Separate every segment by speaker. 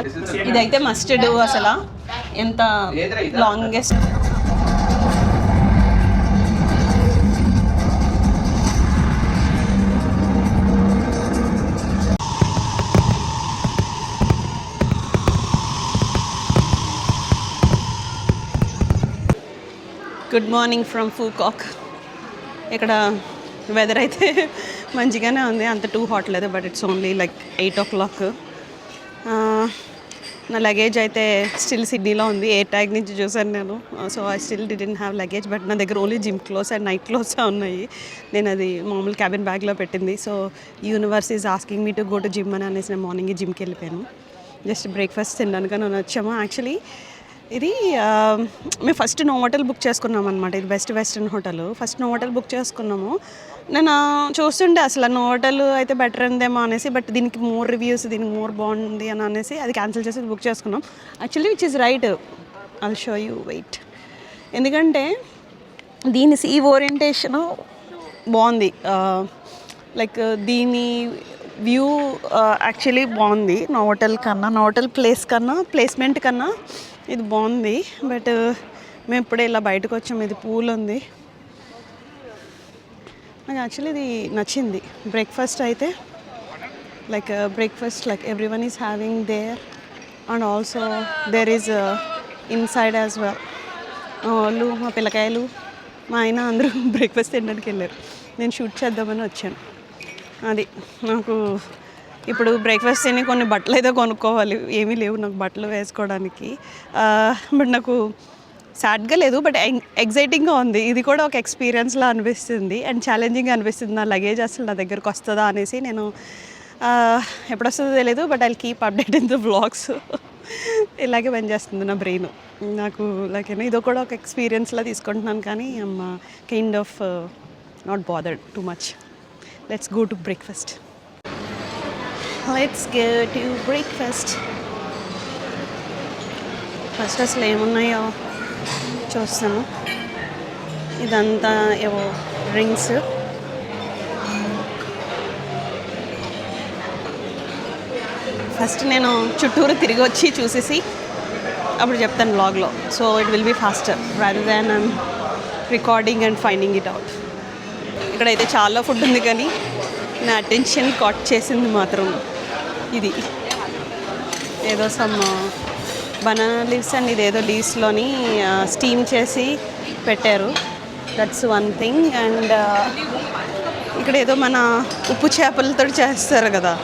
Speaker 1: అసలు ఇదైతే మస్టర్డ్ అసలు ఎంత longest. Good morning from Phu Quoc. ఇక్కడ వెదర్ అయితే మంచిగానే ఉంది, అంత టూ హాట్ లేదు, but it's only like 8 o'clock. నా లగేజ్ అయితే స్టిల్ సిడ్నీలో ఉంది. ఎయిర్ ట్యాగ్ నుంచి చూసాను నేను. So I still didn't have luggage, but నా దగ్గర only gym clothes and night clothes ఉన్నాయి. నేను అది మామూలు క్యాబిన్ బ్యాగ్లో పెట్టింది. So universe is asking me to go to gym అని అనేసి నేను మార్నింగ్ జిమ్కి వెళ్ళిపోయాను. జస్ట్ బ్రేక్ఫాస్ట్ తినడానికి నేను వచ్చాము. యాక్చువల్లీ ఇది మేము ఫస్ట్ నోవోటల్ బుక్ చేసుకున్నాం అనమాట. ఇది best western hotel. First Novotel book చేసుకున్నాము. నేను చూస్తుండే అసలు నోవోటల్ అయితే బెటర్ ఉందేమో అనేసి, బట్ దీనికి మోర్ రివ్యూస్, దీనికి మోర్ బాగుంది అని అనేసి అది క్యాన్సిల్ చేసి బుక్ చేసుకున్నాం. Actually which is right. I'll show you wait. ఎందుకంటే దీని సీ ఓరియంటేషను బాగుంది. లైక్ దీని వ్యూ యాక్చువల్లీ బాగుంది. నోవోటల్ కన్నా, నోవోటల్ ప్లేస్మెంట్ కన్నా ఇది బాగుంది. బట్ మేము ఇప్పుడే ఇలా బయటకు వచ్చాము. ఇది పూల్ ఉంది. నాకు యాక్చువల్లీ ఇది నచ్చింది. బ్రేక్ఫాస్ట్ అయితే like every one is having there, and also there is inside as well. మా వాళ్ళు, మా పిల్లకాయలు, మా ఆయన అందరూ బ్రేక్ఫాస్ట్ తినడానికి వెళ్ళారు. నేను షూట్ చేద్దామని వచ్చాను. అది నాకు ఇప్పుడు బ్రేక్ఫాస్ట్ తిని కొన్ని బట్టలు అయితే కొనుక్కోవాలి. ఏమీ లేవు నాకు బట్టలు వేసుకోవడానికి. బట్ నాకు సాడ్గా లేదు, బట్ ఎగ్జైటింగ్గా ఉంది. ఇది కూడా ఒక ఎక్స్పీరియన్స్లా అనిపిస్తుంది అండ్ ఛాలెంజింగ్గా అనిపిస్తుంది. నా లగేజ్ అసలు నా దగ్గరకు వస్తుందా అనేసి. నేను ఎప్పుడు వస్తుందో తెలియదు, but I keep update in the vlogs. ఇలాగే పనిచేస్తుంది నా బ్రెయిన్. నాకు లైక్ ఇది కూడా ఒక ఎక్స్పీరియన్స్లా తీసుకుంటున్నాను, కానీ I'm kind of not bothered too much. Let's go to breakfast. Let's go to breakfast. First అసలు ఏమున్నాయో చూస్తాను. ఇదంతా ఏవో డ్రింక్స్. ఫస్ట్ నేను చుట్టూరు తిరిగి వచ్చి చూసేసి అప్పుడు చెప్తాను వ్లాగ్లో. So it will be faster rather than I'm recording and finding it out. ఇక్కడైతే చాలా ఫుడ్ ఉంది, కానీ నా అటెన్షన్ కాట్ చేసింది మాత్రం ఇది. ఏదో సమ్ బనానా లీవ్స్ అండ్ ఇదేదో లీవ్స్లోని స్టీమ్ చేసి పెట్టారు. That's one thing. అండ్ ఇక్కడ ఏదో మన ఉప్పు చేపలతో చేస్తారు కదా,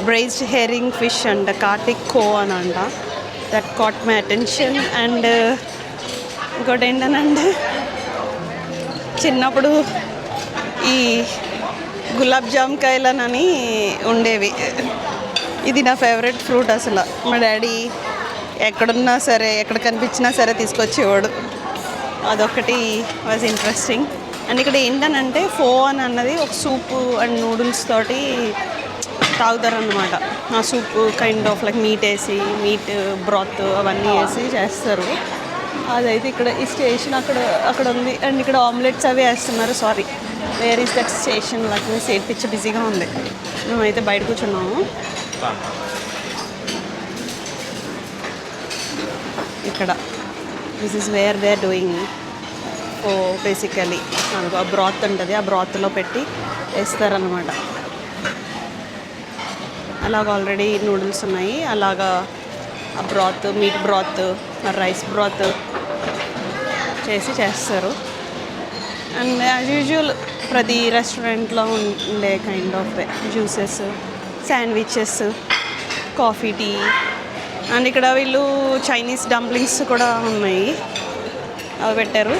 Speaker 1: బ్రైజ్డ్ హెరింగ్ ఫిష్ అంట, కార్టిక్ కో అని అంట. That caught my attention. And ఇంకోటి ఏంటనంటే చిన్నప్పుడు ఈ గులాబ్ జామ్ కాయలనని ఉండేవి. ఇది నా ఫేవరెట్ ఫ్రూట్ అసలు. మా డాడీ ఎక్కడున్నా సరే, ఎక్కడ కనిపించినా సరే తీసుకొచ్చేవాడు. అదొకటి వాజ్ ఇంట్రెస్టింగ్. అండ్ ఇక్కడ ఏంటనంటే ఫో అని అన్నది ఒక సూపు అండ్ నూడిల్స్ తోటి తాగుతారనమాట. ఆ soup kind of like meat వేసి, మీట్ బ్రాత్ అవన్నీ వేసి చేస్తారు. అదైతే ఇక్కడ ఈ స్టేషన్ అక్కడ ఉంది. అండ్ ఇక్కడ ఆమ్లెట్స్ అవి వేస్తున్నారు. Sorry, where is that station? Like సేట్ పిచ్చ బిజీగా ఉంది. మేమైతే బయట కూర్చున్నాము. ఇక్కడ this is where they are doing. Oh basically ఆ బ్రాత్ ఉంటుంది, ఆ బ్రాత్లో పెట్టి వేస్తారనమాట. అలాగ ఆల్రెడీ నూడిల్స్ ఉన్నాయి. అలాగా ఆ బ్రాత్, మీట్ బ్రాత్, రైస్ బ్రాత్ చేస్తారు. అండ్ యాజ్ యూజువల్ ప్రతి రెస్టారెంట్లో ఉండే kind of juices, sandwiches, coffee, tea. And ఇక్కడ వీళ్ళు చైనీస్ డంప్లింగ్స్ కూడా ఉన్నాయి, అవి పెట్టారు.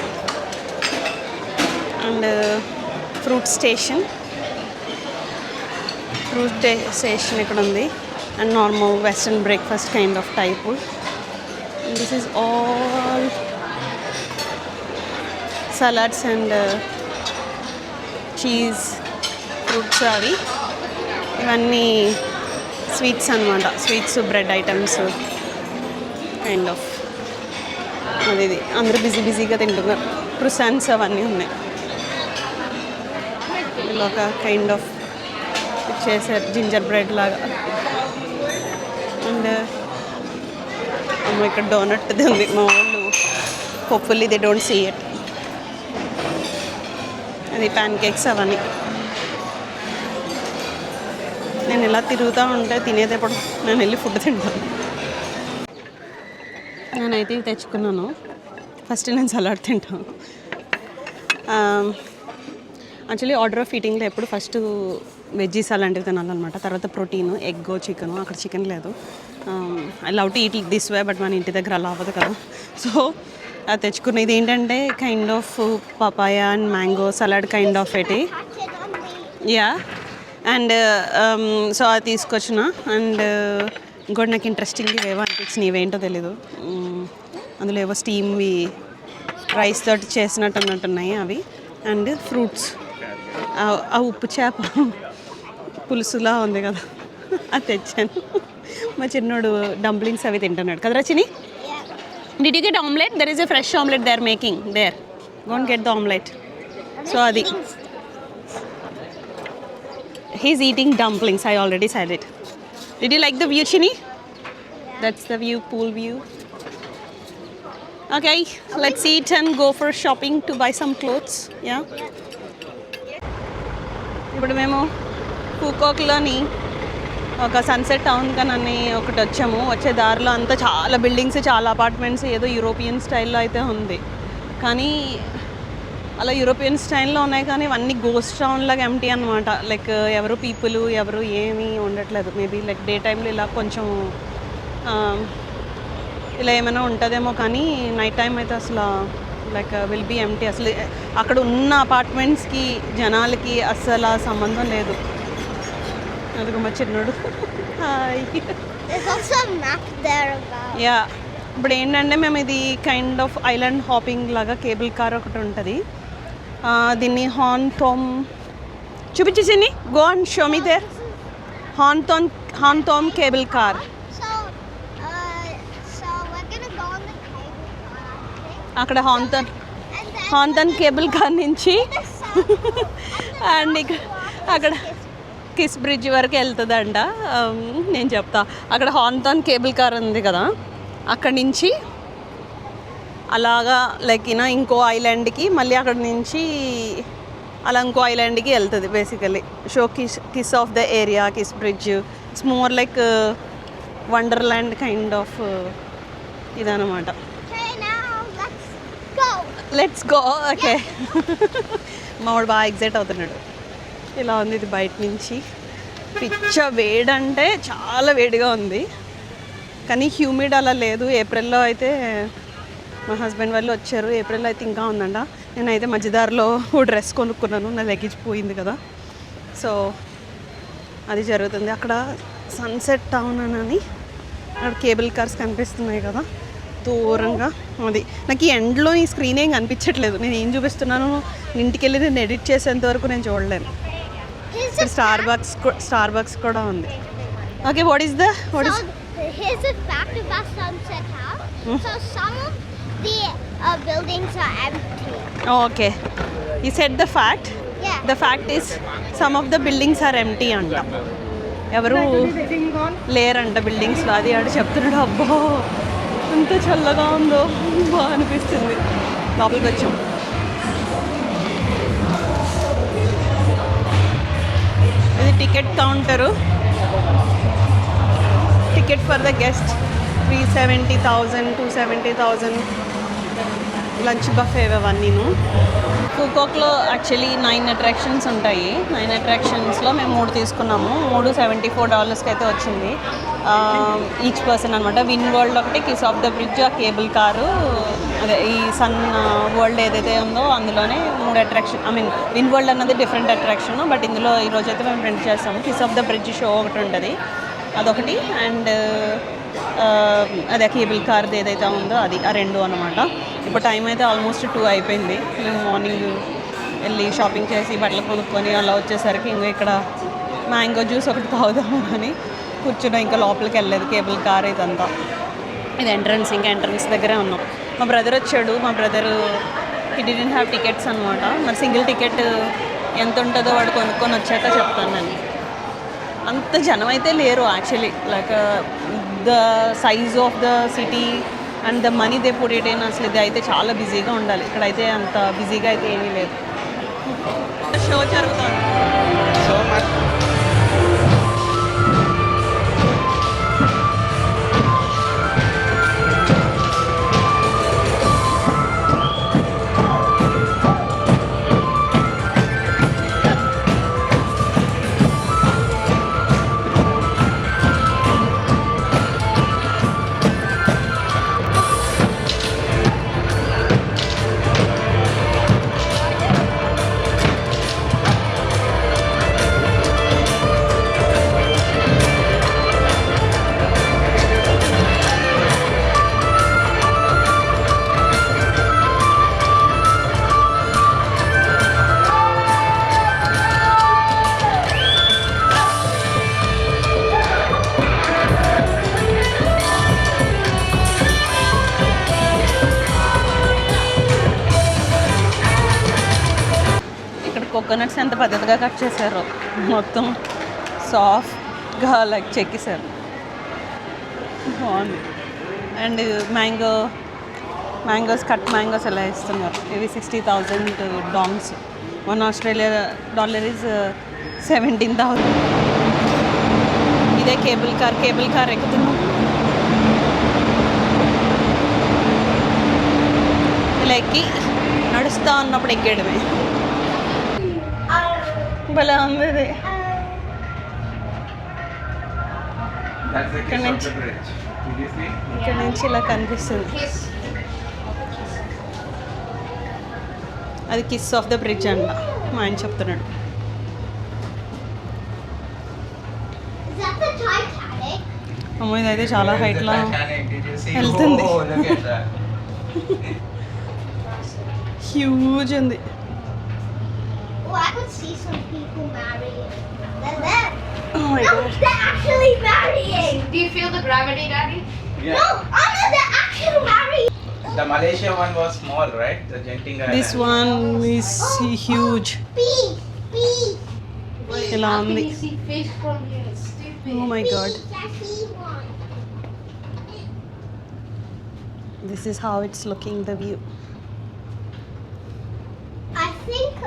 Speaker 1: అండ్ ఫ్రూట్ స్టేషన్ ఇక్కడ ఉంది. And normal western breakfast kind of type. This is all salads and cheese, fruits. అవి ఇవన్నీ స్వీట్స్ అనమాట. Sweets, bread items kind of. అది అందరూ బిజీగా తింటున్నారు. క్రుసాన్స్ అవన్నీ ఉన్నాయి. ఇలా ఒక కైండ్ ఆఫ్ చేశారు జింజర్ బ్రెడ్ లాగా. అండ్ ఇక్కడ డోనట్ది ఉంది. మా వాళ్ళు hopefully they don't see it. అది ప్యాన్ కేక్స్ అవన్నీ. నేను ఇలా తిరుగుతూ ఉంటే తినేటప్పుడు నేను వెళ్ళి ఫుడ్ తింటాను. నేనైతే ఇవి తెచ్చుకున్నాను. ఫస్ట్ నేను సలాడ్ తింటాను. యాక్చువల్లీ ఆర్డర్ ఆఫ్ ఈటింగ్లో ఎప్పుడు ఫస్ట్ వెజ్జీస్ అలాంటివి తినాలన్నమాట. తర్వాత ప్రోటీన్, ఎగ్, చికెను. అక్కడ చికెన్ లేదు. I love to eat this way, but మన ఇంటి దగ్గర అలా అవ్వదు కదా. సో అది తెచ్చుకున్న. ఇది ఏంటంటే kind of papaya and mango salad kind of it. Yeah. And so అది తీసుకొచ్చిన. అండ్ ఇంకోటి నాకు ఇంట్రెస్టింగ్ ఏవో అనిపించినాయి, ఇవేంటో తెలీదు. అందులో ఏవో స్టీమ్వి రైస్ తోటి చేసినట్టు అన్నట్టున్నాయి అవి. అండ్ ఫ్రూట్స్, ఆ ఉప్పు చేప పులుసులా ఉంది కదా, అది తెచ్చాను. మా చిన్నోడు డంప్లింగ్స్ అవి తింటున్నాడు కదరా Chini. Did you get omelette? There is a fresh omelette they are making there. Gone get the omelette. So అది he's eating dumplings. I already said it. Did you like the view, Chini? That's the view, pool view. Okay, let's eat and go for shopping to buy some clothes. Yeah. ఇప్పుడు మేము ఫూకాక్లోని ఒక sunset town కనని ఒకటి వచ్చాము. వచ్చే దారిలో అంతా చాలా buildings, చాలా అపార్ట్మెంట్స్, ఏదో యూరోపియన్ స్టైల్లో అయితే ఉంది. కానీ అలా యూరోపియన్ స్టైల్లో ఉన్నాయి, కానీ ఇవన్నీ గోస్ట్ టౌన్ లాగా ఎంటీ అనమాట. లైక్ ఎవరు పీపుల్ ఎవరు ఏమీ ఉండట్లేదు. మేబీ లైక్ డే టైంలో ఇలా కొంచెం ఇలా ఏమైనా ఉంటుందేమో, కానీ నైట్ టైం అయితే అసలు లైక్ విల్ బీ ఎంటీ. అసలు అక్కడ ఉన్న అపార్ట్మెంట్స్కి జనాలకి అస్సలు సంబంధం లేదు. అదిగో మా చిన్నోడు. హాయ్. యా. ఇప్పుడు ఏంటంటే మేము ఇది కైండ్ ఆఫ్ ఐలాండ్ హాపింగ్ లాగా కేబుల్ కార్ ఒకటి ఉంటుంది. దీన్ని హాన్ థోమ్ చూపించేసి go and show me there. Hon Thom cable car. అక్కడ హాన్థన్ కేబుల్ కార్ నుంచి అండ్ అక్కడ కిస్ బ్రిడ్జ్ వరకు వెళ్తుందంట. నేను చెప్తా. అక్కడ హాన్థన్ కేబుల్ కార్ ఉంది కదా, అక్కడి నుంచి అలాగా లైక్ ఇంకో ఐలాండ్కి, మళ్ళీ అక్కడ నుంచి అలా ఇంకో ఐలాండ్కి వెళ్తుంది basically. Show kiss of the area, kiss bridge. It's more like wonderland kind of ఇదనమాట. Let's go. ఓకే. మావాడు బాగా ఎగ్జైట్ అవుతున్నాడు. ఇలా ఉంది ఇది బయట నుంచి. పిచ్చ వేడంటే చాలా వేడిగా ఉంది, కానీ హ్యూమిడ్ అలా లేదు. ఏప్రిల్లో అయితే మా హస్బెండ్ వాళ్ళు వచ్చారు, ఏప్రిల్లో అయితే ఇంకా ఉందంట. నేనైతే మధ్యదారిలో ఓ డ్రెస్ కొనుక్కున్నాను, నా లగేజ్ పోయింది కదా. సో అది జరుగుతుంది. అక్కడ సన్సెట్ టౌన్ అని అక్కడ కేబుల్ కార్స్ కనిపిస్తున్నాయి కదా దూరంగా. అది నాకు ఈ ఎండ్లో ఈ స్క్రీన్ ఏం కనిపించట్లేదు. నేను ఏం చూపిస్తున్నాను ఇంటికి వెళ్ళి నేను ఎడిట్ చేసేంత వరకు నేను చూడలేను. ఇక్కడ స్టార్ బక్స్ కూడా ఉంది. Okay, what is
Speaker 2: Here's a fact about Sunset House. So some of the buildings are empty.
Speaker 1: Okay, you said the fact.
Speaker 2: Yeah.
Speaker 1: The fact is some of the buildings are empty అంట. ఎవరు లేరంట బిల్డింగ్స్లో. అది ఆడు చెప్తున్నాడు. అబ్బా ఎంత చల్లగా ఉందో, బాగా అనిపిస్తుంది. లోపలికి వచ్చాం. ఇది ticket counter. Ticket for the guest 370,000 270,000. Lunch buffet అవన్నీను. ఫూకాక్లో యాక్చువల్లీ 9 అట్రాక్షన్స్ ఉంటాయి. 9 అట్రాక్షన్స్లో మేము 3 తీసుకున్నాము. 3 $74 అయితే వచ్చింది ఈచ్ పర్సన్ అనమాట. విన్ వరల్డ్ ఒకటి, కిస్ ఆఫ్ ద బ్రిడ్జ్, ఆ కేబుల్ కారు, అదే ఈ సన్ వరల్డ్ ఏదైతే ఉందో అందులోనే 3 attraction. I mean win world అన్నది డిఫరెంట్ అట్రాక్షన్, బట్ ఇందులో ఈరోజైతే మేము ప్రింట్ చేస్తాము. Kiss of the bridge show ఒకటి ఉంటుంది, అదొకటి. అండ్ అదే కేబుల్ కార్ది ఏదైతే ఉందో అది, ఆ 2 అనమాట. ఇప్పుడు టైం అయితే ఆల్మోస్ట్ 2 అయిపోయింది. మేము మార్నింగ్ వెళ్ళి షాపింగ్ చేసి బట్టలు కొనుక్కొని అలా వచ్చేసరికి ఇంకా ఇక్కడ మ్యాంగో జ్యూస్ ఒకటి తాగుదాము అని కూర్చున్నా. ఇంకా లోపలికి వెళ్ళలేదు. కేబుల్ కార్ ఇదంతా. ఇది ఎంట్రన్స్. ఇంకా ఎంట్రన్స్ దగ్గరే ఉన్నాం. మా బ్రదర్ వచ్చాడు. మా brother he didn't have tickets అనమాట. మరి సింగిల్ టికెట్ ఎంత ఉంటుందో వాడు కొనుక్కొని వచ్చాక చెప్తాను నేను. అంత జనం అయితే లేరు actually. Like the size of the city and the money they put it in, అసలు ఇది అయితే చాలా బిజీగా ఉండాలి. ఇక్కడైతే అంత బిజీగా అయితే ఏమీ లేదు. షో జరుగుతుంది.
Speaker 3: So much.
Speaker 1: కోకోనట్స్ ఎంత పద్ధతిగా కట్ చేశారో, మొత్తం సాఫ్ట్గా లైక్ చెక్కేశారు. బాగుంది. అండ్ మ్యాంగోస్ కట్ మ్యాంగోస్ ఎలా ఇస్తున్నారు. ఇవి 60,000 డాంగ్స్. $1 Australian is 17,000. ఇదే కేబుల్ కార్ ఎక్కుతున్నాం. ఇలా ఎక్కి నడుస్తూ ఉన్నప్పుడు ఎక్కేయడమే. భలే ఉంది ఇది. ఇక్కడ నుంచి ఇలా కనిపిస్తుంది. అది కిస్ ఆఫ్ ద బ్రిడ్జ్ అంట మా ఆయన చెప్తున్నాడు. అమ్మో ఇదైతే చాలా హైట్లో వెళ్తుంది. హ్యూజ్ ఉంది.
Speaker 2: Oh, I could see some people marrying. They're
Speaker 1: Oh my
Speaker 2: no,
Speaker 1: god.
Speaker 2: they're actually marrying.
Speaker 4: Do you feel the gravity, Daddy?
Speaker 3: Yeah.
Speaker 2: No, no, they're actually marrying.
Speaker 3: The Malaysia one was small, right? The Genting Island.
Speaker 1: This one is huge.
Speaker 2: Beef.
Speaker 1: ఇలా
Speaker 4: How can
Speaker 1: ఉంది.
Speaker 4: you see fish from here? It's stupid.
Speaker 1: Oh my god.
Speaker 2: I see one.
Speaker 1: This is how it's looking, the view.
Speaker 2: I think.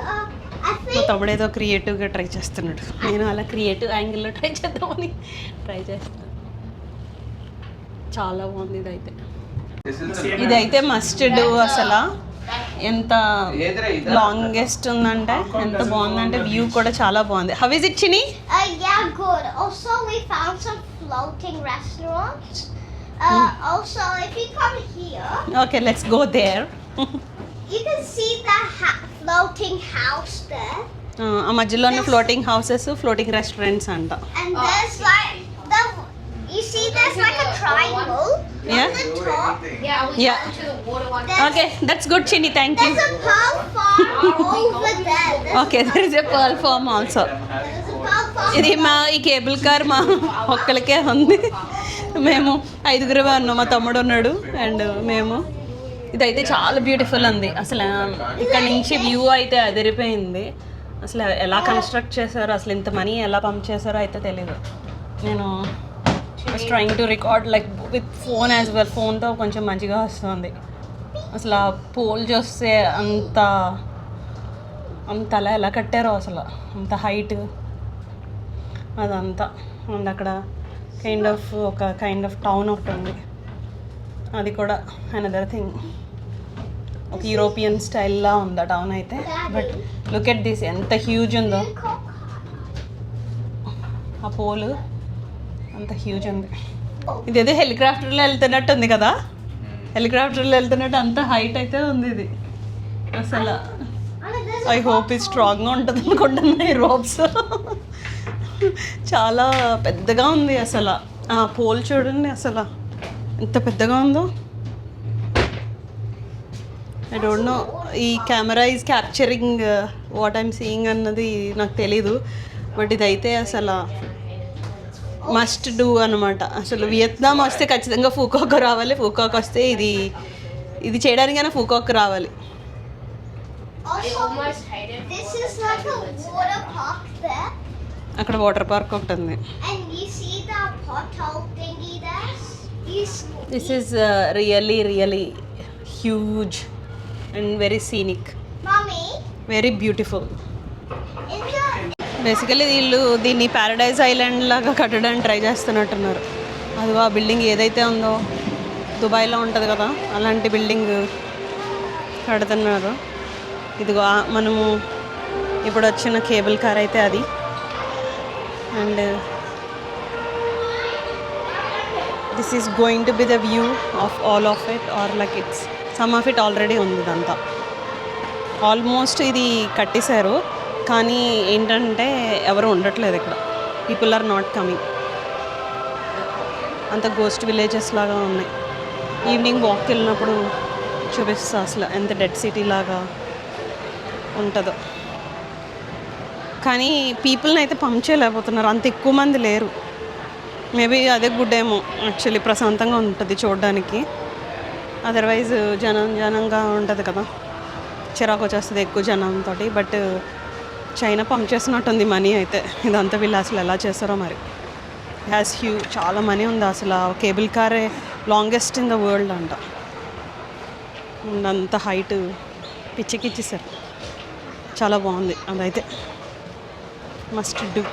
Speaker 1: మా తమ్ముడు ఏదో క్రియేటివ్గా try చేస్తున్నాడు. నేను అలా creative యాంగిల్లో ట్రై చేద్దామని ట్రై చేస్తాను. చాలా బాగుంది ఇదైతే.
Speaker 3: This is the
Speaker 1: ఇదైతే మస్టర్డ్ అసలు ఎంత లాంగెస్ట్ ఉందంటే, ఎంత బాగుందంటే వ్యూ కూడా చాలా బాగుంది. How is it Chini?
Speaker 2: Yeah, good. Also, we found some floating restaurants. Also, if you come here,
Speaker 1: okay let's go there.
Speaker 2: you can see the floating house there.
Speaker 1: ఆ మధ్యలో ఉన్న ఫ్లోటింగ్ హౌసెస్, ఫ్లోటింగ్ రెస్టారెంట్స్ అంట.
Speaker 2: And there's like you see there's like a triangle
Speaker 1: Yeah.
Speaker 2: on the top.
Speaker 4: Yeah, I was
Speaker 1: Yeah.
Speaker 4: going to the water one.
Speaker 1: Okay that's good Chini, thank you.
Speaker 2: There's a pearl farm over there.
Speaker 1: Okay there is a pearl farm also.
Speaker 2: There's a pearl farm.
Speaker 1: ఇది ఈ cable car మా ఒక్కరికే ఉంది. మేము 5గురు ఉన్నాం, మా తమ్ముడు ఉన్నాడు అండ్ మేము. ఇదైతే చాలా బ్యూటిఫుల్ ఉంది అసలు. ఇక్కడ నుంచి వ్యూ అయితే అదిరిపోయింది. అసలు ఎలా కన్స్ట్రక్ట్ చేశారో, అసలు ఇంత మనీ ఎలా పంప్ చేశారో అయితే తెలీదు. నేను trying to record like with phone as well. ఫోన్తో కొంచెం మంచిగా వస్తుంది. అసలు ఆ పోల్ చూస్తే అంత అలా ఎలా కట్టారో అసలు, అంత హైట్ అదంతా. అండ్ అక్కడ ఒక కైండ్ ఆఫ్ టౌన్ ఒకటి ఉంది. అది కూడా అనదర్ థింగ్. ఒక యూరోపియన్ స్టైల్లా ఉంది ఆ టౌన్ అయితే. బట్ లుక్ ఎట్ దిస్, ఎంత హ్యూజ్ ఉందో ఆ పోల్, అంత హ్యూజ్ ఉంది. ఇదేదో హెలికాప్టర్లో వెళ్తున్నట్టు ఉంది కదా, హెలికాప్టర్లో వెళ్తున్నట్టు అంత హైట్ అయితే ఉంది ఇది అసలు. ఐ హోప్ ఇది స్ట్రాంగ్గా ఉంటుంది అనుకుంటున్నా ఈ రోప్స్. చాలా పెద్దగా ఉంది అసలు. ఆ పోల్ చూడండి అసలు ఎంత పెద్దగా ఉందో. ఐ డోంట్ నో ఈ camera is capturing what I'm seeing అన్నది నాకు తెలీదు. బట్ ఇదైతే అసలు మస్ట్ డూ అనమాట. అసలు వియత్నాం వస్తే ఖచ్చితంగా ఫూకాక్ రావాలి, ఫూకాక్ వస్తే ఇది చేయడానికైనా ఫూకాక్ రావాలి.
Speaker 4: I almost hate it.
Speaker 2: This is like a water park there.
Speaker 1: అక్కడ వాటర్ పార్క్ ఒకటి ఉంది.
Speaker 2: And you see the pothole thingy there? these.
Speaker 1: This is really huge and very scenic,
Speaker 2: Mommy,
Speaker 1: very beautiful.
Speaker 2: in the
Speaker 1: basically వీళ్ళు దీన్ని Paradise island లాగా కట్టడానికి try చేస్తున్నట్టున్నారు. అదిగో ఆ building ఏదైతే ఉందో దుబాయ్లో ఉంటుంది కదా, అలాంటి బిల్డింగ్ కడుతున్నారు. ఇదిగో మనము ఇప్పుడు వచ్చిన కేబుల్ కార్ అయితే అది. And this is going to be the view of all of it, or like it's some of it already ఉంది. ఇదంతా ఆల్మోస్ట్ ఇది కట్టేశారు, కానీ ఏంటంటే ఎవరు ఉండట్లేదు ఇక్కడ. People are not coming. అంత గోస్ట్ విలేజెస్ లాగా ఉన్నాయి. ఈవినింగ్ వాక్కి వెళ్ళినప్పుడు చూపిస్తా అసలు ఎంత డెడ్ సిటీ లాగా ఉంటుందో. కానీ పీపుల్ని అయితే పంప్ చేయలేకపోతున్నారు, అంత ఎక్కువ మంది లేరు. మేబీ అదే గుడ్ ఏమో, యాక్చువల్లీ ప్రశాంతంగా ఉంటుంది చూడడానికి. అదర్వైజ్ జనంగా ఉంటుంది కదా, చిరాకు వచ్చేస్తుంది ఎక్కువ జనంతో. బట్ చైనా పంప్ చేస్తున్నట్టుంది మనీ అయితే. ఇదంతా వీళ్ళు అసలు ఎలా చేస్తారో మరి. హ్యాస్ చాలా మనీ ఉంది అసలు. కేబుల్ కారే లాంగెస్ట్ ఇన్ ద వరల్డ్ అంట. అంత హైట్ పిచ్చికిచ్చేసారు. చాలా బాగుంది అదైతే, మస్ట్ డూ.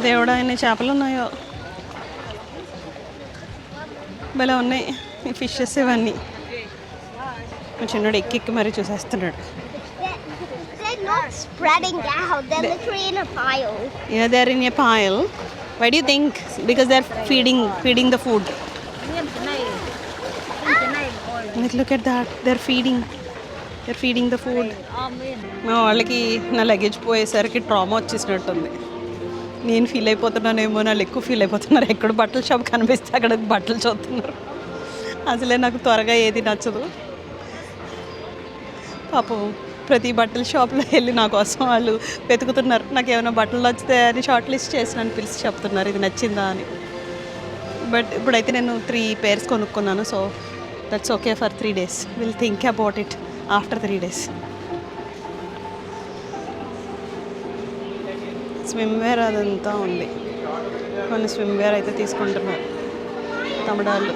Speaker 1: దేవుడా ఎన్ని చేపలు ఉన్నాయో, భలే ఉన్నాయి ఈ ఫిషెస్ ఇవన్నీ. మా చిన్నోడు ఎక్కి మరీ చూసేస్తున్నాడు.
Speaker 2: they're not spreading out. They're literally in a pile.
Speaker 1: Yeah, they're in a pile. Why do you think? Because they're feeding the food. Like, look at that. They're feeding the food. మా వాళ్ళకి నా luggage పోయేసరికి trauma వచ్చేసినట్టుంది. నేను feel అయిపోతున్నానేమో, వాళ్ళు ఎక్కువ feel అయిపోతున్నారు. ఎక్కడ బట్టల షాప్ కనిపిస్తే అక్కడ బట్టలు చూస్తున్నారు. అసలే నాకు త్వరగా ఏది నచ్చదు. పాపం ప్రతి బట్టల షాప్లో వెళ్ళి నా కోసం వాళ్ళు వెతుకుతున్నారు. నాకు ఏమైనా బట్టలు నచ్చుతాయని షార్ట్ లిస్ట్ చేసినాను, పిలిచి చెప్తున్నారు ఇది నచ్చిందా అని. బట్ ఇప్పుడైతే నేను 3 pairs కొనుక్కున్నాను. So that's okay for 3 days. Will think about it after 3 days. Swimwear అదంతా ఉంది. కొన్ని స్విమ్ వేర్ అయితే తీసుకుంటున్నారు తమిళాళ్ళు.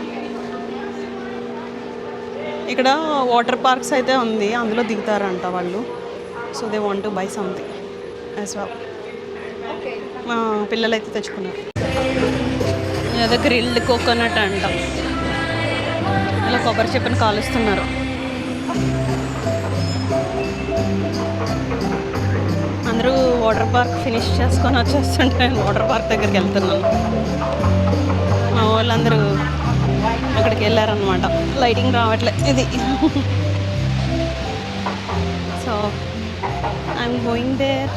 Speaker 1: ఇక్కడ వాటర్ పార్క్స్ అయితే ఉంది, అందులో దిగుతారంట వాళ్ళు. So they want to buy something as well. మా పిల్లలు అయితే తెచ్చుకున్నారు. ఏదో గ్రిల్డ్ కోకోనట్ అంట. ఇలా కొబ్బరి చెప్పుని కాలుస్తున్నారు. అందరూ వాటర్ పార్క్ ఫినిష్ చేసుకొని వచ్చేస్తుంటే నేను వాటర్ పార్క్ దగ్గరికి వెళ్తున్నాను. మా వాళ్ళందరూ అక్కడికి వెళ్ళారనమాట. లైటింగ్ రావట్లేదు ఇది. So I'm going there.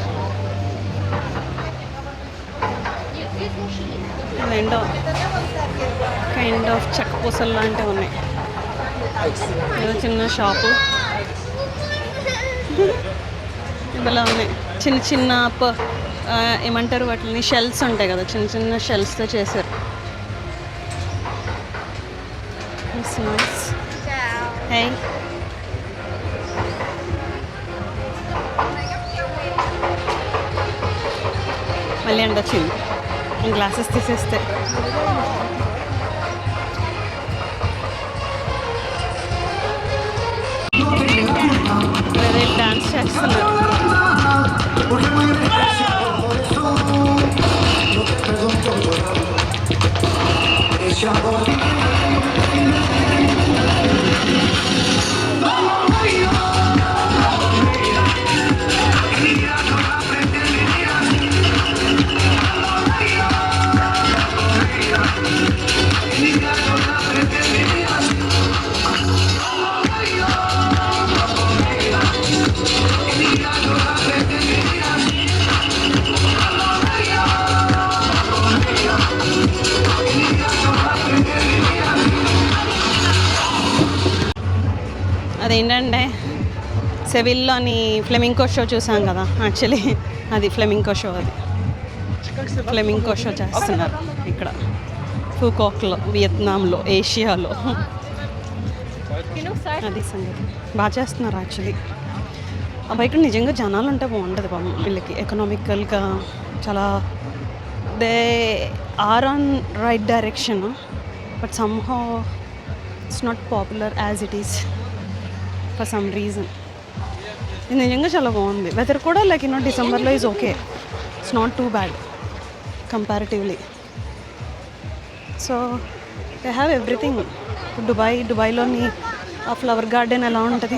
Speaker 1: Kind of చెక్క పూసలు లాంటివి ఉన్నాయి. ఏదో చిన్న షాపు ఇలా ఉన్నాయి. చిన్న చిన్న ఏమంటారు వాటిని, షెల్స్ ఉంటాయి కదా, చిన్న చిన్న షెల్స్తో చేశారు. It's nice. Hey. మళ్ళీ ఎండ వచ్చింది. గ్లాసెస్ తీసేస్తే డాన్స్ చేస్తున్నారు. అదేంటంటే సెవిల్లోని ఫ్లెమింకో షో చూసాం కదా, యాక్చువల్లీ అది ఫ్లెమింకో షో. అది ఫ్లెమింకో షో చేస్తున్నారు ఇక్కడ ఫూకాక్లో, వియత్నాంలో, ఏషియాలో. అది సంగతి. బాగా చేస్తున్నారు యాక్చువల్లీ. ఆ బైక్ నిజంగా జనాలు ఉంటే బాగుంటుంది పాపం వీళ్ళకి. ఎకనామికల్గా చాలా they are on right direction. But somehow it's not popular as it is for some reason. ఇది నిజంగా చాలా బాగుంది. వెదర్ కూడా లైక్ డిసెంబర్లో is okay, it's not too bad comparatively. So they have everything. దుబాయ్లోని ఆ ఫ్లవర్ గార్డెన్ ఎలా ఉంటుంది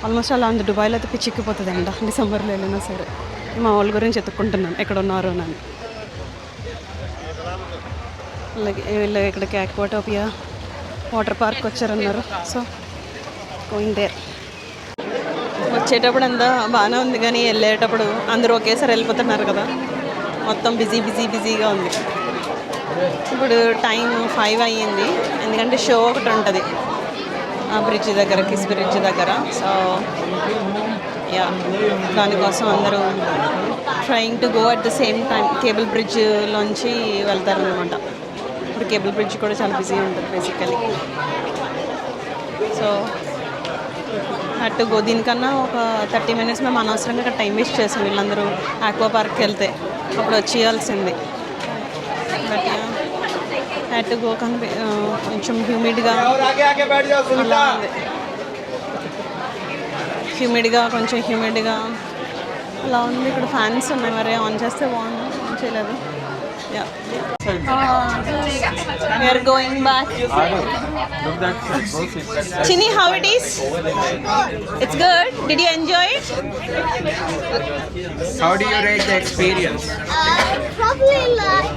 Speaker 1: ఆల్మోస్ట్ అలా ఉంది. దుబాయ్లో అయితే పిచ్చిక్కిపోతుంది అంట డిసెంబర్లో వెళ్ళినా సరే. మా వాళ్ళ గురించి ఎత్తుక్కుంటున్నాను ఎక్కడ ఉన్నారో నన్ను. అలాగే వీళ్ళు ఇక్కడికి ఆక్వాటోపియా వాటర్ పార్క్ వచ్చారన్నారు. So going there. వచ్చేటప్పుడు అంతా బాగానే ఉంది కానీ వెళ్ళేటప్పుడు అందరూ ఒకేసారి వెళ్ళిపోతున్నారు కదా, మొత్తం బిజీగా ఉంది. ఇప్పుడు టైం 5 అయ్యింది ఎందుకంటే షో ఒకటి ఉంటుంది ఆ బ్రిడ్జ్ దగ్గర, కిస్ బ్రిడ్జ్ దగ్గర. సో యా, దానికోసం అందరూ trying to go at the same time cable బ్రిడ్జ్లోంచి వెళ్తారనమాట. ఇప్పుడు కేబుల్ బ్రిడ్జ్ కూడా చాలా బిజీ ఉంటుంది బేసికలీ. సో అటు గో. దీనికన్నా ఒక 30 minutes మేము అనవసరంగా ఇక్కడ టైం వేస్ట్ చేసాం. వీళ్ళందరూ ఆక్వా పార్క్కి వెళ్తే అప్పుడు వచ్చేయాల్సింది. బట్ అటు గో కానీ కొంచెం హ్యూమిడ్గా అలా ఉంది. కొంచెం హ్యూమిడ్గా అలా ఉంది. ఇక్కడ ఫ్యాన్స్ ఉన్నాయి, మరి ఆన్ చేస్తే బాగుంది, ఆన్ చేయలేదు. Yeah. We are going back. Chini, how it is? It's good. Did you enjoy it?
Speaker 3: How do you rate the experience?
Speaker 2: Probably like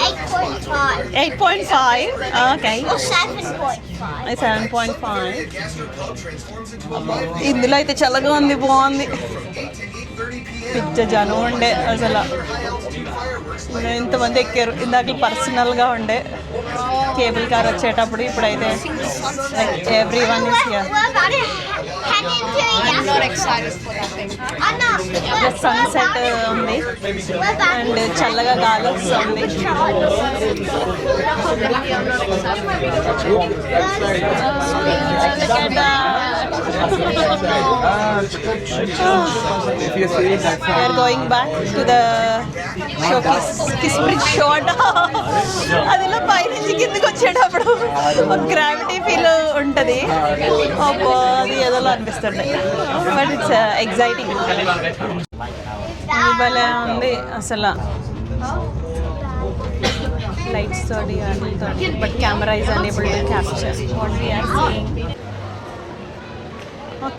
Speaker 2: 8.5
Speaker 1: 8.5. Okay.
Speaker 2: or 7.5.
Speaker 1: 7.5. ఇందులో అయితే చల్లగా ఉంది, బాగుంది. పిచ్చ జనం ఉండే అసలు. ఇంతమంది ఎక్కారు. ఇందాక పర్సనల్గా ఉండే కేబుల్ కార్ వచ్చేటప్పుడు. ఇప్పుడైతే every one is here.
Speaker 2: We're about to head into it.
Speaker 4: I'm not excited for that thing.
Speaker 1: Sunset ఉంది అండ్ చల్లగా గాలి వస్తుంది.
Speaker 3: If you see that
Speaker 1: We are going back to the show, Kiss Bridge show. అది ఇలా పైనుంచి కిందకి వచ్చేటప్పుడు ఒక గ్రావిటీ ఫీల్ ఉంటుంది. అది ఏదోలా అనిపిస్తుంది. But it's exciting. భలే ఉంది అసలు. లైట్స్ తోటి వాటితోటి. But camera is unable to capture what we are seeing.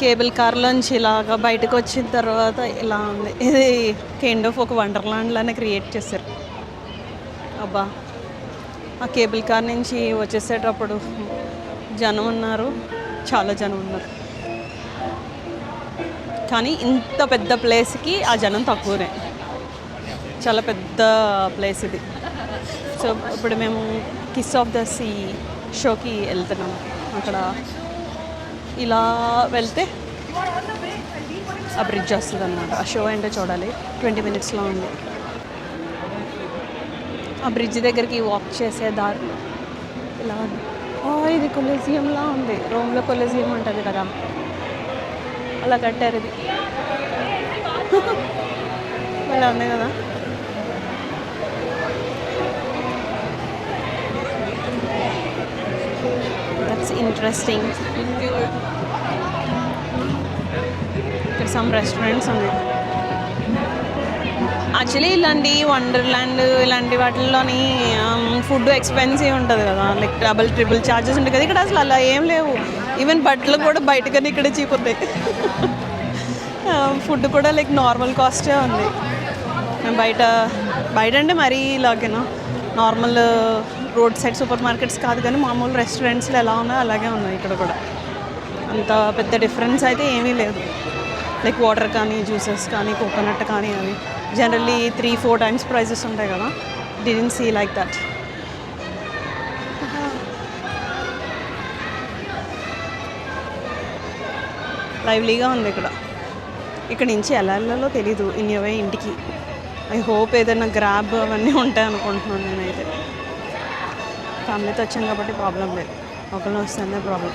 Speaker 1: Cable కార్లోంచి ఇలాగా బయటకు వచ్చిన తర్వాత ఇలా ఉంది. ఇది కైండ్ ఆఫ్ ఒక వండర్లాండ్ లానే క్రియేట్ చేశారు. అబ్బా, ఆ కేబుల్ కార్ నుంచి వచ్చేసేటప్పుడు జనం ఉన్నారు, చాలా జనం ఉన్నారు. కానీ ఇంత పెద్ద ప్లేస్కి ఆ జనం తక్కువనే. చాలా పెద్ద ప్లేస్ ఇది. సో ఇప్పుడు మేము కిస్ ఆఫ్ ద సీ షోకి వెళ్తున్నాము. అక్కడ ఇలా వెళ్తే ఆ బ్రిడ్జ్ వస్తుంది అనమాట. ఆ షో ఏంటో చూడాలి. 20 minutesలో ఉంది. ఆ బ్రిడ్జ్ దగ్గరికి వాక్ చేసే దారి ఇలా ఉంది. ఇది కొలిజియంలా ఉంది. రోమ్లో కొలిజియం ఉంటుంది కదా, అలా కట్టారు. ఇది ఇలా ఉంది కదా. That's interesting. ఇక్కడ సమ్ రెస్టారెంట్స్ ఉన్నాయి. యాక్చువల్లీ ఇలాంటి వండర్ల్యాండ్ ఇలాంటి వాటిల్లోని ఫుడ్ ఎక్స్పెన్సివ్ ఉంటుంది కదా, లైక్ డబుల్ ట్రిపుల్ ఛార్జెస్ ఉంటాయి కదా. ఇక్కడ అసలు అలా ఏం లేవు. ఈవెన్ బట్టలు కూడా బయటకని ఇక్కడే చీప్ ఉంటాయి. ఫుడ్ కూడా లైక్ నార్మల్ కాస్టే ఉంది. మేము బయట అంటే మరీ ఇలాగేనా normal road side supermarkets కాదు కానీ మామూలు రెస్టారెంట్స్లో ఎలా ఉన్నాయో అలాగే ఉన్నాయి ఇక్కడ కూడా. అంత పెద్ద డిఫరెన్స్ అయితే ఏమీ లేదు. లైక్ వాటర్ కానీ జ్యూసెస్ కానీ కోకోనట్ కానీ అవి జనరల్లీ 3-4 times ప్రైజెస్ ఉంటాయి కదా. Didn't see like that. లైవ్లీగా ఉంది ఇక్కడ. ఇక్కడ నుంచి ఎలా వెళ్ళాలో తెలీదు ఇన్యవే ఇంటికి. ఐ హోప్ ఏదైనా గ్రాబ్ అవన్నీ ఉంటాయి అనుకుంటున్నాను నేనైతే. ఫ్యామిలీతో వచ్చాం కాబట్టి ప్రాబ్లం లేదు, ఒకరిని వస్తేనే ప్రాబ్లం.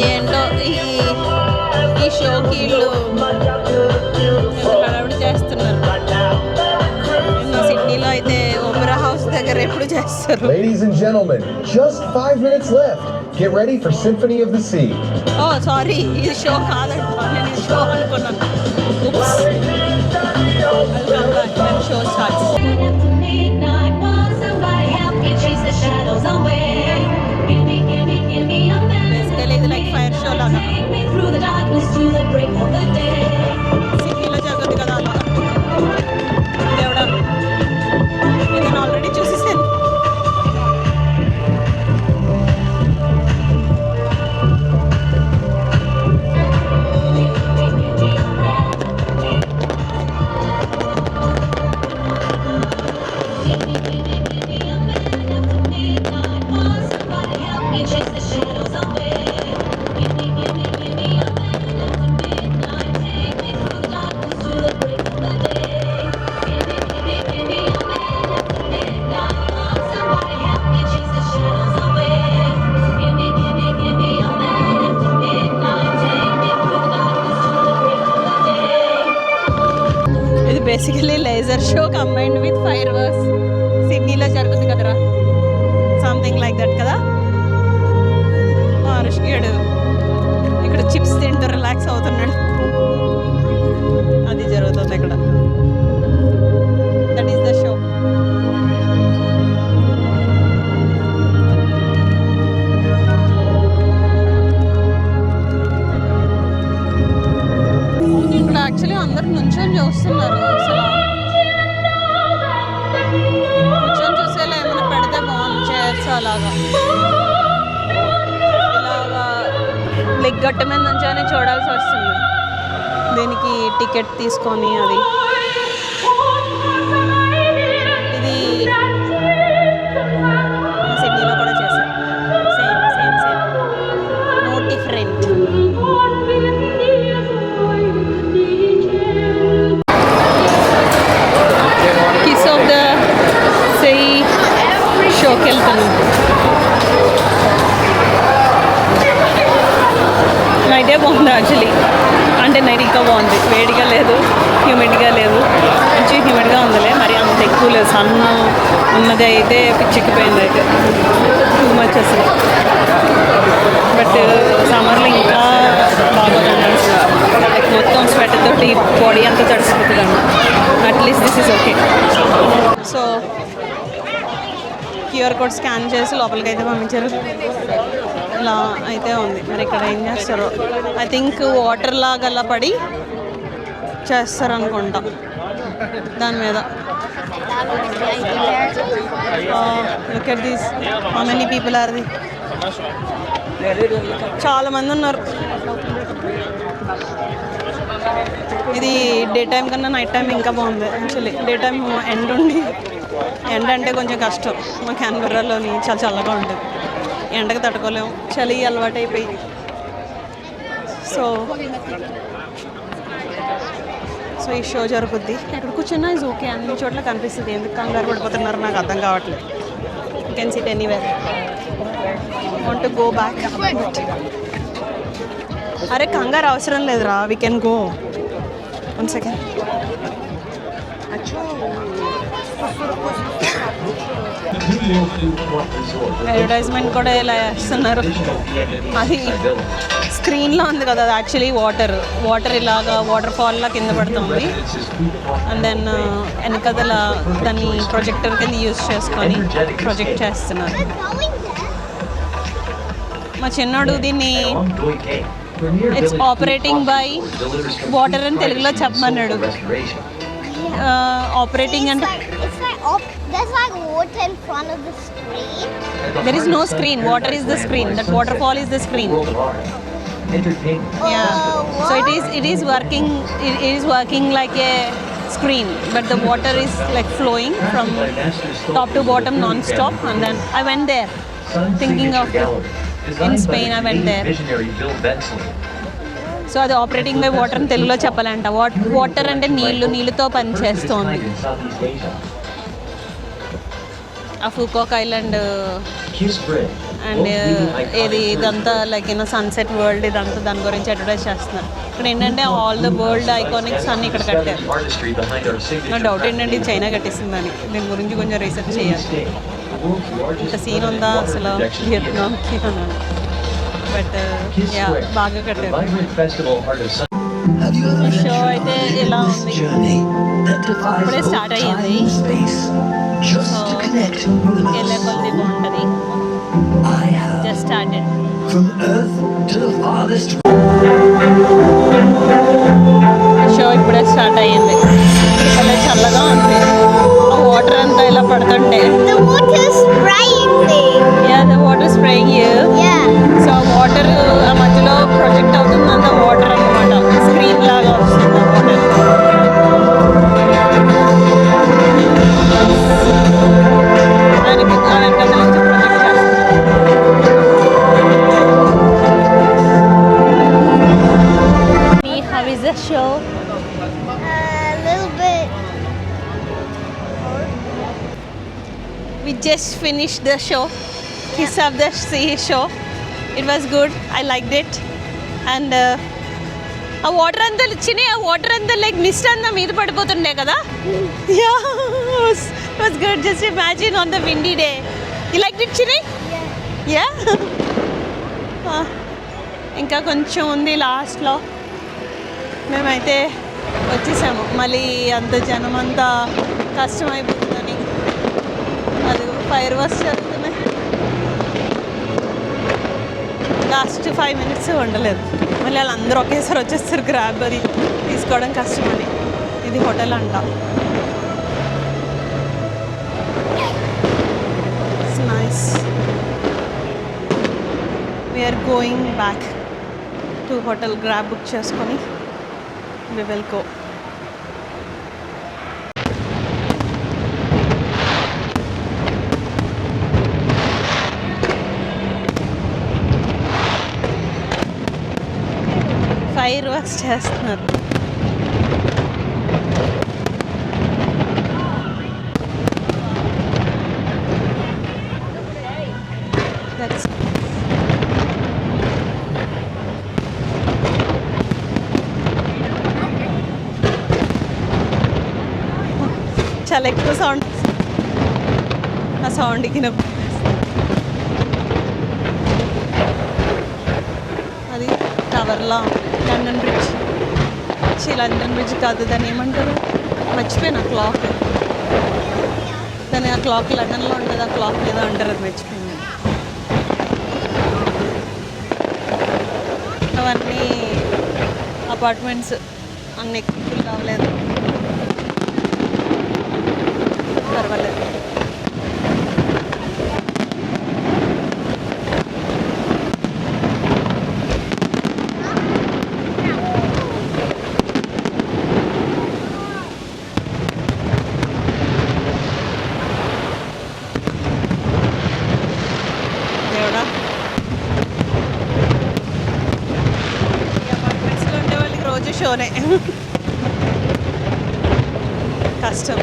Speaker 1: ఏంటో ఈ షోకి వీళ్ళు హడావిడి చేస్తున్నారు. సిడ్నీలో అయితే దగ్గర ఎప్పుడు చేస్తారు.
Speaker 5: Ladies and gentlemen, just 5 minutes left. Get ready for Symphony of the Sea.
Speaker 1: Oh sorry, ఇది షో కాదంట, నేను ఇది షో అనుకున్నాను. Oops. Welcome back when show starts. Basically ఇది like fire show లాగా. సిడ్నీలో జరుగుతుంది కదా అలా. దేవుడా, ఇది నేను ఆల్రెడీ చూసేసాను. ఇది basically laser show combined with fireworks. సిడ్నీలో జరుగుతుంది కదరా, సంథింగ్ లైక్ దట్ కదా. ఋషికేడు ఇక్కడ చిప్స్ తింటూ రిలాక్స్ అవుతున్నాడు. అది జరుగుతుంది ఇక్కడ. That is the show. ఇక్కడ యాక్చువల్లీ అందరు నుంచొని చూస్తున్నారు. అసలు కూర్చొని చూసేలా ఏమైనా పెడితే బాగుంది, చైర్స్ అలాగా. ఇలాగా లెగ్ గట్ట మీద నుంచొని చూడాల్సి వస్తుంది. దీనికి టికెట్ తీసుకొని అది. ఇది సిడ్నీలో కూడా చేశారు. Same same same, no different. Kiss of the sea షోకి వెళ్తున్నాం. నైటే బాగుంది యాక్చువల్లీ. అంటే నైట్ ఇంకా బాగుంది, వేడిగా లేదు, హ్యూమిడ్గా లేదు. మంచి హ్యూమిడ్గా ఉందిలే, మరి అంత ఎక్కువ లేదు. సన్న ఉన్నది అయితే పిచ్చెక్కిపోయింది, అయితే టూ మచ్ అసలు. బట్ సమ్మర్లో ఇంకా బాగోదండి. లైక్ మొత్తం స్వెటర్ తోటి బాడీ అంతా తడిసిపోతుందండి. At least this is okay. So QR code scan చేసి లోపలికి అయితే పంపించారు. ఇలా అయితే ఉంది. మరి ఇక్కడ ఏం చేస్తారో, ఐ థింక్ వాటర్ లాగా అలా పడి చేస్తారు అనుకుంటా దాని మీద. Look at this, how many people are there. చాలా మంది ఉన్నారు. ఇది డే టైం కన్నా నైట్ టైం ఇంకా బాగుంది యాక్చువల్లీ. డే టైం ఎండ్ ఉండి, ఎండ అంటే కొంచెం కష్టం. మా క్యాన్బెర్రాలోని చాలా చల్లగా ఉంటుంది, ఎండకు తట్టుకోలేము, చలి అలవాటు అయిపోయి. సో ఈ షో జరుగుద్ది. ఎక్కడ కూర్చున్నా ఇస్ ఓకే, అన్ని చోట్ల కనిపిస్తుంది. ఎందుకు కంగారు పడిపోతున్నారు నాకు అర్థం కావట్లేదు. You can SIT anywhere. Want to go back. అరే కంగారు అవసరం లేదురా, we can go. 1 second. Advertisement కూడా ఇలా వేస్తున్నారు. అది స్క్రీన్లో ఉంది కదా, అది యాక్చువల్లీ వాటర్ ఇలాగా వాటర్ ఫాల్లా కింద పడుతుంది. అండ్ దెన్ వెనకదల దాన్ని ప్రొజెక్టర్ కింద యూజ్ చేసుకొని ప్రొజెక్ట్ చేస్తున్నారు. మా చిన్నోడు దీన్ని ఇట్స్ ఆపరేటింగ్ బై వాటర్ అని తెలుగులో చెప్పమన్నాడు. ఆపరేటింగ్ అంటే
Speaker 2: there's like water in front of the screen.
Speaker 1: There is no screen. Water is the screen. That waterfall is the screen. Yeah. So it is working. It is working like a screen, but the water is like flowing from top to bottom non-stop. And then I went there, thinking of in Spain. I went there. So అది operating by water అని తెలుగులో చెప్పాలంట. Water అంటే నీళ్ళుతో పని చేస్తోంది. ఆ ఫూకాక్ island and ఇది ఇదంతా like you know sunset world ఇదంతా దాని గురించి అడ్వర్టైజ్ చేస్తున్నారు. ఇక్కడ ఏంటంటే ఆల్ ద వరల్డ్ ఐకానిక్స్ అన్ని ఇక్కడ కట్టారు. నా డౌట్ ఏంటంటే ఇది చైనా కట్టిస్తుందని. దీని గురించి కొంచెం రీసెర్చ్ చేయాలి. ఇంత సీన్ ఉందా అసలు వియత్నాంకి అన్నాను. బట్ యా బాగా కట్టారు. షో అయితే ఇలా ఉంది. ఇప్పుడే స్టార్ట్ అయ్యింది. సో వెళ్ళే కొద్ది బాగుంటుంది. Just started. షో ఇప్పుడే స్టార్ట్ అయ్యింది. ఇక్కడ చల్లగా ఉంది. ఆ వాటర్ అంతా ఇలా పడుతుంటే
Speaker 2: The water is spraying me.
Speaker 1: Yeah the water spraying you.
Speaker 2: Yeah.
Speaker 1: So water ఆ మధ్యలో ప్రొజెక్ట్ అవుతుందంత వాటర్ అన్నమాట. స్క్రీన్ లాగా వస్తుంది ఆ వాటర్. దానికి ఆ వెనకాల నుంచి ప్రొజెక్ట్ చేస్తుంది. How is the show?
Speaker 2: A little bit.
Speaker 1: We just finished the show. Kiss of the Sea show. It was good. I liked it. And ఆ వాటర్ అంతా చిని ఆ వాటర్ అంతా లైక్ మిస్ట్ అంతా మీద పడిపోతుండే కదా. Yeah was good. Just imagine on the windy day. You like it Chini? Yeah. ఇంకా కొంచెం ఉంది లాస్ట్లో. మేమైతే వచ్చేసాము. మళ్ళీ అంత జనం అంతా కష్టమైపోతుందని అది ఫైర్ వర్క్స్ జరుగుతున్నాయి. లాస్ట్ 5 minutes ఉండలేదు. మళ్ళీ వాళ్ళందరూ ఒకేసారి వచ్చేస్తారు. గ్రాబ్ అది తీసుకోవడం కష్టమని. ఇది హోటల్ అంట. It's nice. We're going back to hotel. Grab book చేసుకొని we will go. Fireworks చేస్తున్నారు. That's చాలా ఎక్కువ సౌండ్. ఆ సౌండ్కి అది టవర్లా లండన్ బ్రిడ్జ్. లండన్ బ్రిడ్జ్ కాదు, దాన్ని ఏమంటారు మర్చిపోయినా. క్లాక్. దాన్ని ఆ క్లాక్ లండన్లో ఉంటుంది. ఆ క్లాక్ ఏదో అంటారు, అది మర్చిపోయింది. అవన్నీ అపార్ట్మెంట్స్ అన్ని ఎక్కువ కావలేదు. పర్వాలేదు. దేవుడా, ఈ అపార్ట్మెంట్స్లో ఉండే వాళ్ళకి రోజు షోనే. కష్టం.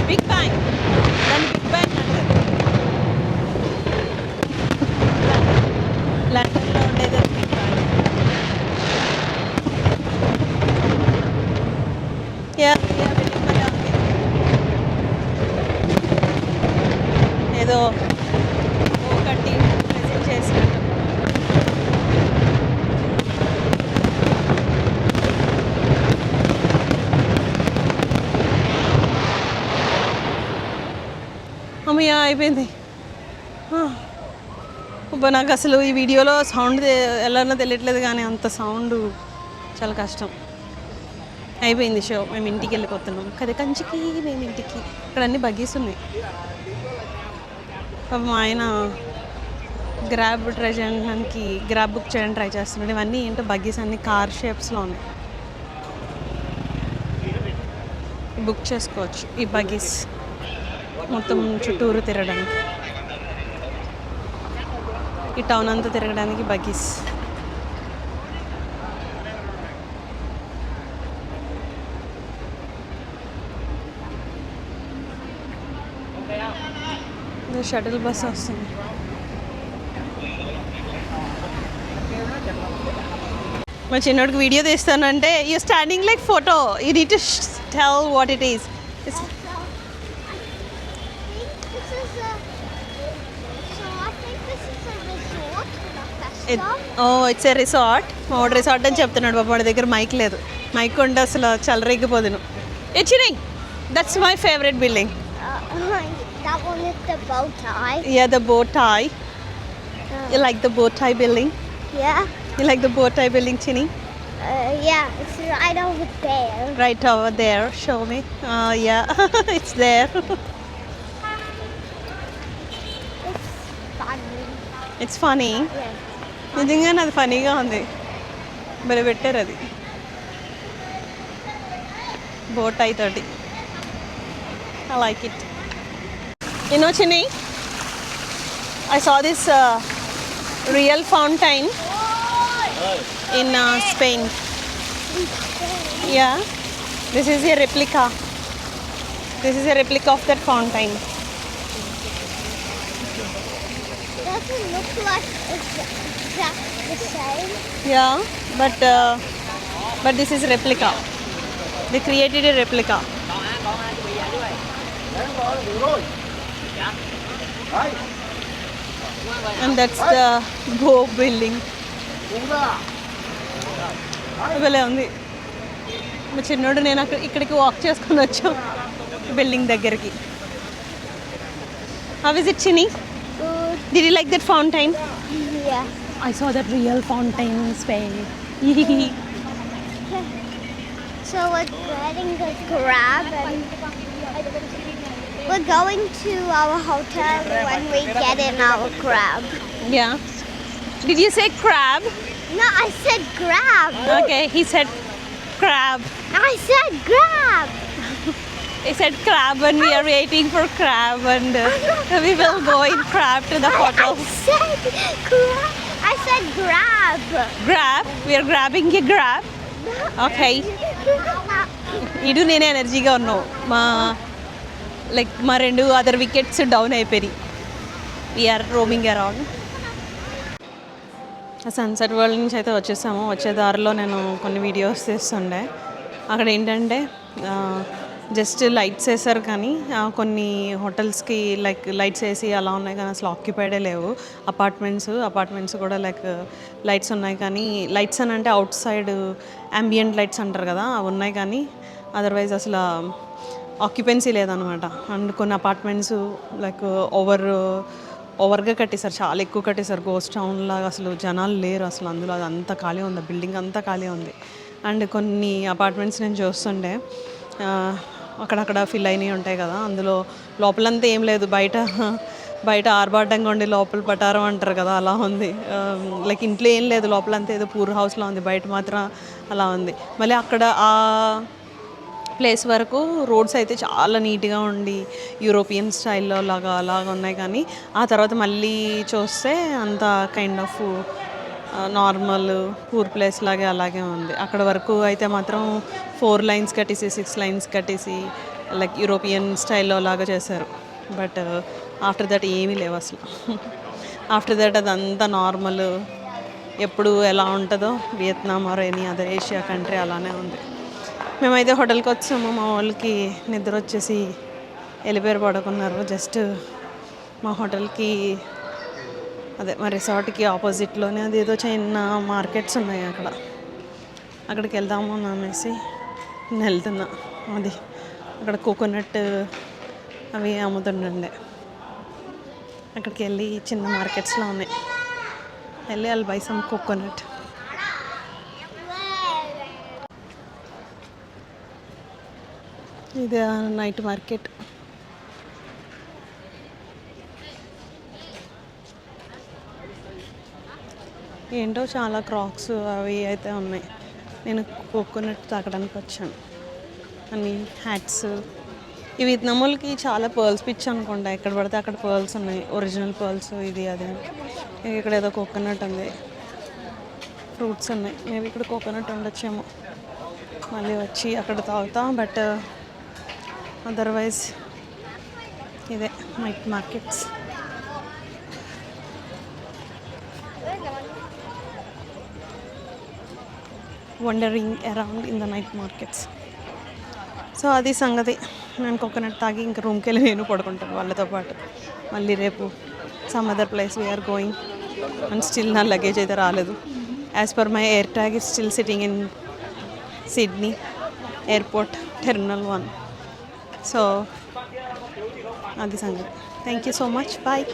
Speaker 1: Big bang. దాన్ని బిగ్ బ్యాంగ్ అంటారు. లండన్లో ఉండేది బిగ్ బ్యాంగ్. ఏదో ఒకటి ప్రెజెంట్ చేసినట్టు. అమ్మయ్య అయిపోయింది. నాకు అసలు ఈ వీడియోలో సౌండ్ ఎలానో తెలియట్లేదు, కానీ అంత సౌండ్ చాలా కష్టం. అయిపోయింది షో. మేము ఇంటికి వెళ్ళిపోతున్నాం కదా, కంచికి. మేము ఇంటికి. ఇక్కడ అన్ని బగ్గీస్ ఉన్నాయి. మా ఆయన గ్రాబ్ ట్రై చేయడానికి, గ్రాబ్ బుక్ చేయడానికి ట్రై చేస్తున్నాడు. ఇవన్నీ ఏంటో బగ్గీస్ అన్ని కార్ షేప్స్లో ఉన్నాయి. బుక్ చేసుకోవచ్చు ఈ బగ్గీస్ మొత్తం చుట్టూరు తిరగడానికి. ఈ టౌన్ అంతా తిరగడానికి బగ్గీస్. షటిల్ బస్ వస్తుంది. మా చిన్నోడికి వీడియో తీస్తానంటే you standing like photo, you need to tell what it is. It's a resort. మా వాడు రిసార్ట్ అని చెప్తున్నాడు. బాబు వాడి దగ్గర మైక్ లేదు. మైక్ ఉంటే అసలు చల్లరేగిపోదును. ఇచ్చినాయి. That's my favourite building.
Speaker 2: That one is the bow tie.
Speaker 1: Yeah, the bow tie. You like the bow tie building?
Speaker 2: Yeah.
Speaker 1: You like the bow tie building, Chini?
Speaker 2: Yeah, it's right over there.
Speaker 1: Right over there. Show me. Yeah, it's there.
Speaker 2: It's funny.
Speaker 1: It's funny.
Speaker 2: Yeah.
Speaker 1: నిజంగానే అది ఫనీగా ఉంది. భలే పెట్టారు అది boat టై తోటి. I like it. You know, Chini, I saw this real fountain in Spain. Yeah, this is a replica. This is a replica of that fountain.
Speaker 2: Doesn't look like it's exactly the same.
Speaker 1: Yeah, but this is replica. They created a replica. And that's the Bow building. భలే ఉంది. మా చిన్నోడు నేను ఇక్కడికి walk చేసుకొని వచ్చాం building దగ్గరికి. How is it, Chini?
Speaker 2: Good.
Speaker 1: Did you like that fountain?
Speaker 2: Yeah.
Speaker 1: I saw that real fountain in Spain.
Speaker 2: So we're getting the grab and we're going to our hotel when we get in our grab.
Speaker 1: Yeah. Did you say crab?
Speaker 2: No, I said grab.
Speaker 1: Okay, he said crab.
Speaker 2: I said grab.
Speaker 1: He said crab and we are waiting for crab and we will go in crab to the hotel.
Speaker 2: I said grab.
Speaker 1: Grab? We are grabbing a grab? Okay. ఇటు నేను ఎనర్జీగా ఉన్నావు. మా 2 other wickets down అయిపోయి we're roaming around. Sunset world నుంచి అయితే వచ్చేసాము. వచ్చే దారిలో నేను కొన్ని వీడియోస్ తీస్తుండే. అక్కడ ఏంటంటే జస్ట్ లైట్స్ వేసారు కానీ కొన్ని హోటల్స్కి లైక్ లైట్స్ వేసి అలా ఉన్నాయి కానీ అసలు ఆక్యుపైడే లేవు. అపార్ట్మెంట్స్ కూడా లైక్ లైట్స్ ఉన్నాయి కానీ లైట్స్ అని అంటే అవుట్ సైడ్ అంబియంట్ లైట్స్ అంటారు కదా అవి ఉన్నాయి కానీ అదర్వైజ్ అసలు ఆక్యుపెన్సీ లేదనమాట. అండ్ కొన్ని అపార్ట్మెంట్స్ లైక్ ఓవర్గా కట్టేశారు, చాలా ఎక్కువ కట్టేశారు. గోస్ట్ టౌన్ లాగా అసలు జనాలు లేరు అసలు అందులో. అది అంతా ఖాళీ ఉంది, బిల్డింగ్ అంతా ఖాళీ ఉంది. అండ్ కొన్ని అపార్ట్మెంట్స్ నేను చూస్తుండే అక్కడక్కడ ఫిల్ అయినవి ఉంటాయి కదా, అందులో లోపలంతా ఏం లేదు, బయట ఆర్భాటంగా ఉండి లోపల పటారం అంటారు కదా అలా ఉంది. లైక్ ఇంట్లో ఏం లేదు, లోపలంతా ఏదో పూర్ హౌస్లో ఉంది, బయట మాత్రం అలా ఉంది. మళ్ళీ అక్కడ ఆ ప్లేస్ వరకు రోడ్స్ అయితే చాలా నీట్గా ఉండి యూరోపియన్ స్టైల్లో అలాగా ఉన్నాయి. కానీ ఆ తర్వాత మళ్ళీ చూస్తే అంత kind of normal poor place లాగే అలాగే ఉంది. అక్కడ వరకు అయితే మాత్రం 4 లైన్స్ కట్టేసి 6 లైన్స్ కట్టేసి లైక్ యూరోపియన్ స్టైల్లో లాగా చేశారు. బట్ ఆఫ్టర్ దట్ ఏమీ లేవు అసలు. ఆఫ్టర్ దట్ అదంతా నార్మల్ ఎప్పుడు ఎలా ఉంటుందో Vietnam or any other Asia country అలానే ఉంది. మేమైతే హోటల్కి వచ్చాము. మా వాళ్ళకి నిద్ర వచ్చేసి వెళ్ళిపోయారు, పడుకున్నారు. జస్ట్ మా హోటల్కి మా రిసార్ట్కి ఆపోజిట్లోనే అది ఏదో చిన్న మార్కెట్స్ ఉన్నాయి, అక్కడికి వెళ్దాము అని అనేసి నేను వెళ్తున్నా. అది అక్కడ కోకోనట్ అవి అమ్ముతుండే, అక్కడికి వెళ్ళి చిన్న మార్కెట్స్లో ఉన్నాయి, వెళ్ళి వాళ్ళు బై సమ్ కోకోనట్. ఇది నైట్ మార్కెట్. ఏంటో చాలా క్రాక్స్ అవి అయితే ఉన్నాయి. నేను కోకోనట్ తాగడానికి వచ్చాను. అన్ని హ్యాట్స్. ఈ వియత్నాములకి చాలా పర్ల్స్ పిచ్ అనుకుంటా, ఎక్కడ పడితే అక్కడ పర్ల్స్ ఉన్నాయి, ఒరిజినల్ పర్ల్స్ ఇది అదే. ఇక్కడ ఏదో కోకోనట్ ఉంది, ఫ్రూట్స్ ఉన్నాయి. మేబీ ఇక్కడ కోకోనట్ ఉండొచ్చేమో. మళ్ళీ వచ్చి అక్కడ తాగుతాం. బట్ అదర్వైజ్ ఇదే night markets. Wondering around in the night markets. So అది సంగతి. నేను కోకోనట్ తాగి ఇంకా రూమ్కి వెళ్ళి నేను పడుకుంటాను వాళ్ళతో పాటు. మళ్ళీ రేపు some other place we're going and still నా లగేజ్ అయితే రాలేదు. As per my AirTag is still sitting in Sydney airport terminal 1. So అది సంగతి. Thank you so much. Bye.